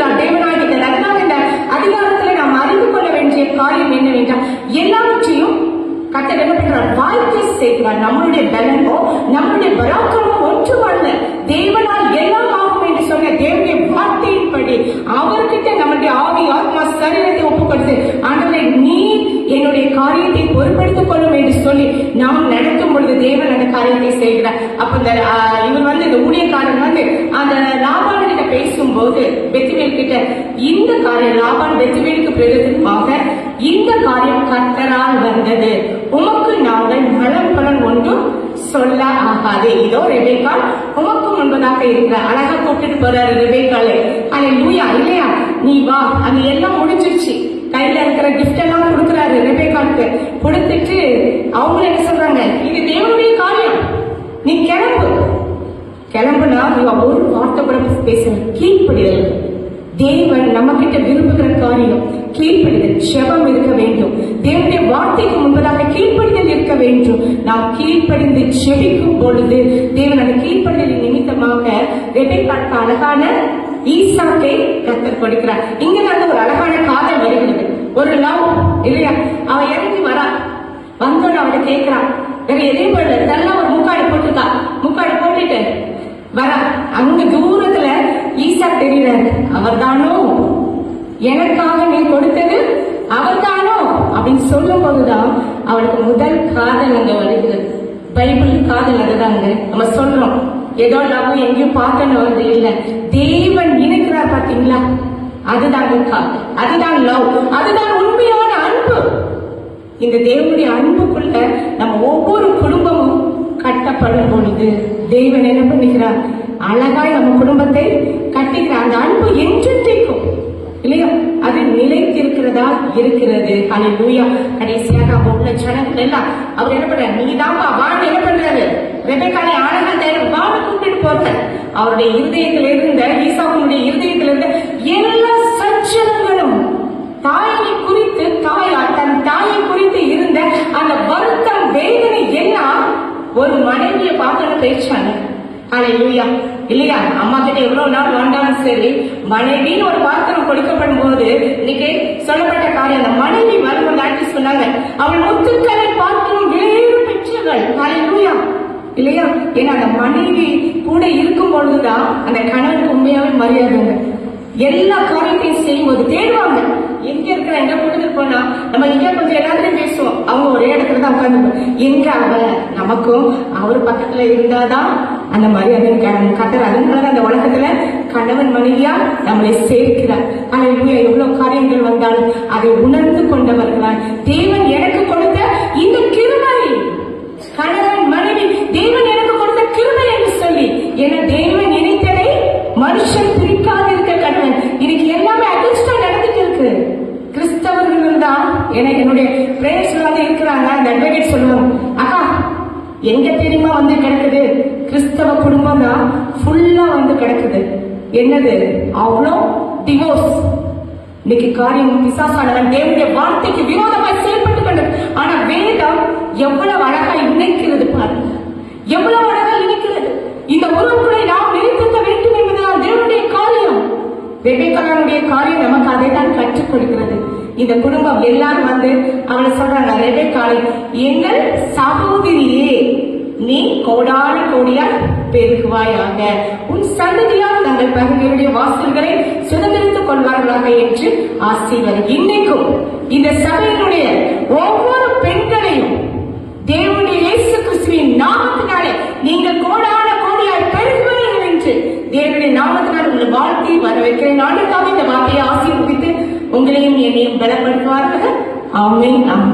சொல்லுகிறார் தேவனாகிய. அதனால இந்த அதிகாரத்துல நாம் அறிந்து கொள்ள வேண்டிய காரியம் என்னவென்றால், எல்லாவற்றையும் கர்த்தர் என்ன பண்றார்? வாய்க்கை செய்கிறார். நம்மளுடைய பலனோ நம்முடைய பராக்கிரமோ ஒன்றுமல்ல, தேவனால் எல்லாம் ஆகும் என்று சொன்ன தேவனுடைய வார்த்தையின்படி அவர்கிட்ட நம்முடைய ஆவி ஆத்மா சரீரத்தை ஒப்பு கொடுத்து, ஆண்டவரே நீர் என்னுடைய காரியத்தை பொறுப்படுத்திக் கொள்ளும் என்று சொல்லி நாம் நடக்கும் பொழுது தேவன் அந்த காரியத்தை செய்கிறார். அப்ப இவர் இந்த ஊழியக்காரன் அந்த லாபான் கிட்ட பேசும்போது பெத்துவேல் கிட்ட இந்த காரியம், லாபான் பெத்துவேலுக்கு பிரயோஜனமாக இந்த காரியம் கர்த்தரால் வந்தது, உமக்கு நாங்கள் நலம் பலன் ஒன்றும் சொல்ல ஆகாது. இதோ ரெபேக்காள் உமக்கு முன்பதாக இருக்கிற அழகா கூப்பிட்டு போறாரு ரெபேக்காளை. அல்லேலூயா. இல்லையா? நீ வா, அங்க எல்லாம் முடிஞ்சிருச்சு. கையில இருக்கிற கிஃப்ட் எல்லாம் கொடுக்குறாரு ரெபேக்காளுக்கு. கொடுத்துட்டு அவங்க என்ன சொல்றாங்க, இது தேவனுடைய காரியம், நீ கிளம்பு. கிளம்புனா ஒரு வார்த்தை கூட பேசணும். கீழ்ப்படிதல். தேவன் நம்ம கிட்ட விரும்புகிற காரியம் கீழ்ப்படிதல், ஜெபம் இருக்க வேண்டும். தேவனுடைய வார்த்தைக்கு முன்பதாக கீழ்ப்படிதல் இருக்க வேண்டும். நாம் கீழ்ப்படிந்து ஜெபிக்கும் பொழுது தேவன் அந்த கீழ்ப்படிதலின் நிமித்தமாக ரெபெக்காளுக்கு அழகான ஈசாக்கை கர்த்தர் கொடுக்கிறார். இங்க ஒரு அழகான காதல் வருகிறது, ஒரு லவ் இல்லையா? அவ இறங்கி வரா, வந்தோட அவளை கேட்கிறான், வேற எதையும் போடல, இதெல்லாம் ஒரு முக்காடி போட்டுக்கா. முக்காடி போட்டுட்டு வரா. அங்க தூரத்துல ஈசா தெரிகிறாரு. அவர்தானோ எனக்காக நீ கொடுத்தது, அவர்தானோ அப்படின்னு சொல்லும் போதுதான் அவளுக்கு முதல் காதல் அங்க வருகிறது. பைபிள் காதல் அதுதாங்க. நம்ம சொல்றோம் ஏதோ லவ் எங்கேயும் பார்க்கணும் வந்து இல்ல, தேவன் இணைக்கிறார் பாத்தீங்களா, அதுதாங்க காதல், அதுதான் லவ், அதுதான் உண்மையான அன்பு. இந்த தேவனுடைய அன்புக்குள்ள நம்ம ஒவ்வொரு குடும்பமும் கட்டப்படும் பொழுது தேவன் என்ன பண்ணுகிறார்? அழகாய் நம்ம குடும்பத்தை கட்டிக்கிறார். அந்த அன்பு என்றென்றைக்கும் இல்லையா, அது நிலைத்திருக்கிறதா இருக்கிறது. அல்லேலூயா. கடைசியாக உள்ள ஜனங்கள் எல்லாம் அவர் என்ன பண்றாரு? நீதான்பா வான்னு என்ன பண்றாரு? ரெபெக்காளை அழகா தேவன் வான்னு கூப்பிட்டு போறார். அவருடைய இருதயத்தில் இருந்த, ஈசாவுடைய இருதயத்தில் இருந்த எல்லா சஞ்சலங்களும், தாயை குறித்து, தன் தாயை குறித்து இருந்த அந்த வருத்தம், வேதனை எல்லாம் ஒரு மனைவியை பார்த்து பேச்சாங்க. அல்லேலூயா. இல்லையா? அம்மா கிட்ட எவ்வளவு நாள் வேண்டாலும் சரி, மனைவின்னு ஒரு பாத்திரம் கொடுக்கப்படும் போது இன்னைக்கு சொல்லப்பட்ட காரியம், அந்த மனைவி வரும்போது ஆட்சி சொன்னாங்க, அவள் முத்துக்களை பார்க்கும் வேறு பெற்றவள். அல்லேலூயா. இல்லையா? ஏன்னா அந்த மனைவி கூட இருக்கும் பொழுதுதான் அந்த கணவனுக்கு உண்மையாவே மரியாதைங்க. எல்லா காரியத்தையும் செய்யும் போது தேடுவாங்க. எங்க இருக்கிற எங்க கூட்டத்துக்கு போனா நம்ம இங்க கொஞ்சம் எல்லாத்தையும் பேசுவோம், அவங்க ஒரே இடத்துல தான் உட்காந்துருப்போம். எங்க அவ நமக்கும் அவர் பக்கத்துல இருந்தாதான் அந்த மரியாதை கத்தர். அதனால அந்த உலகத்துல கணவன் மனைவியா நம்மளை சேர்க்கிறார். ஆனா எவ்வளவு காரியங்கள் வந்தாலும் அதை உணர்ந்து கொண்டவர்களால் தேவன் எனக்கு கொடுத்த இந்த கிருபை, கணவன் மனைவி தேவன் எனக்கு கொடுத்த கிருபை என்று சொல்லி, என தேவன் நினைத்ததை மனுஷன் பிரிக்காது இருக்க கணவன். இன்னைக்கு எல்லாமே அதிர்ஷ்டா நடந்துட்டு இருக்கு. கிறிஸ்தவர்கள் தான் என்னுடைய பிரேயர்ஸ்ல இருக்கிறாங்க. அந்த அட்வொகேட் சொல்லுவாங்க, அக்கா எங்க தெரியுமா வந்து கிடக்குது? கிறிஸ்தவ குடும்பம் தான் ஃபுல்லா வந்து கிடக்குது. என்னது? அவ்வளோ டிவோர்ஸ். இன்னைக்கு காரியம் பிசாசானவன் தேவனுடைய வார்த்தைக்கு விரோதமாய் செயல்பட்டு கொண்டது. ஆனா வேதம் எவ்வளவு அழகா இணைக்கிறது பாருங்க, எவ்வளவு அழகா இணைக்கிறது. இந்த உறவுகளை நாம் நிலைத்திருக்க வேண்டும் என்பதுதான் தேவனுடைய காரியம். ரெபெக்காளுடைய காரியம் நமக்கு அதை தான் கற்றுக் கொடுக்கிறது. இந்த குடும்பம் எல்லாரும் வந்து அவளை சொல்றாங்க, ரெபெக்காளை எங்கள் சகோதரியே, நீ கோடான கோடியா பெருகுவாயாக, உன் சந்ததியால் தங்கள் பகுதியுடைய வாசல்களை சுதந்திரித்துக் கொள்வார்களாக என்று ஆசீர்வாதம். இன்னைக்கும் இந்த சபையினுடைய ஒவ்வொரு பெண்களையும் தேவனுடைய இயேசு கிறிஸ்துவின் நாமத்தினாலே நீங்கள் கோடான கோடியாய் பெருகுவீர்கள் என்று தேவனுடைய நாமத்தினால் உங்கள் வாழ்க்கையை வர வைக்கிறேன். நாளுக்காக இந்த வார்த்தையை ஆசீர்வதித்து உங்களையும் என்னையும் பலப்படுத்துவார்கள். ஆமென். ஆமென்.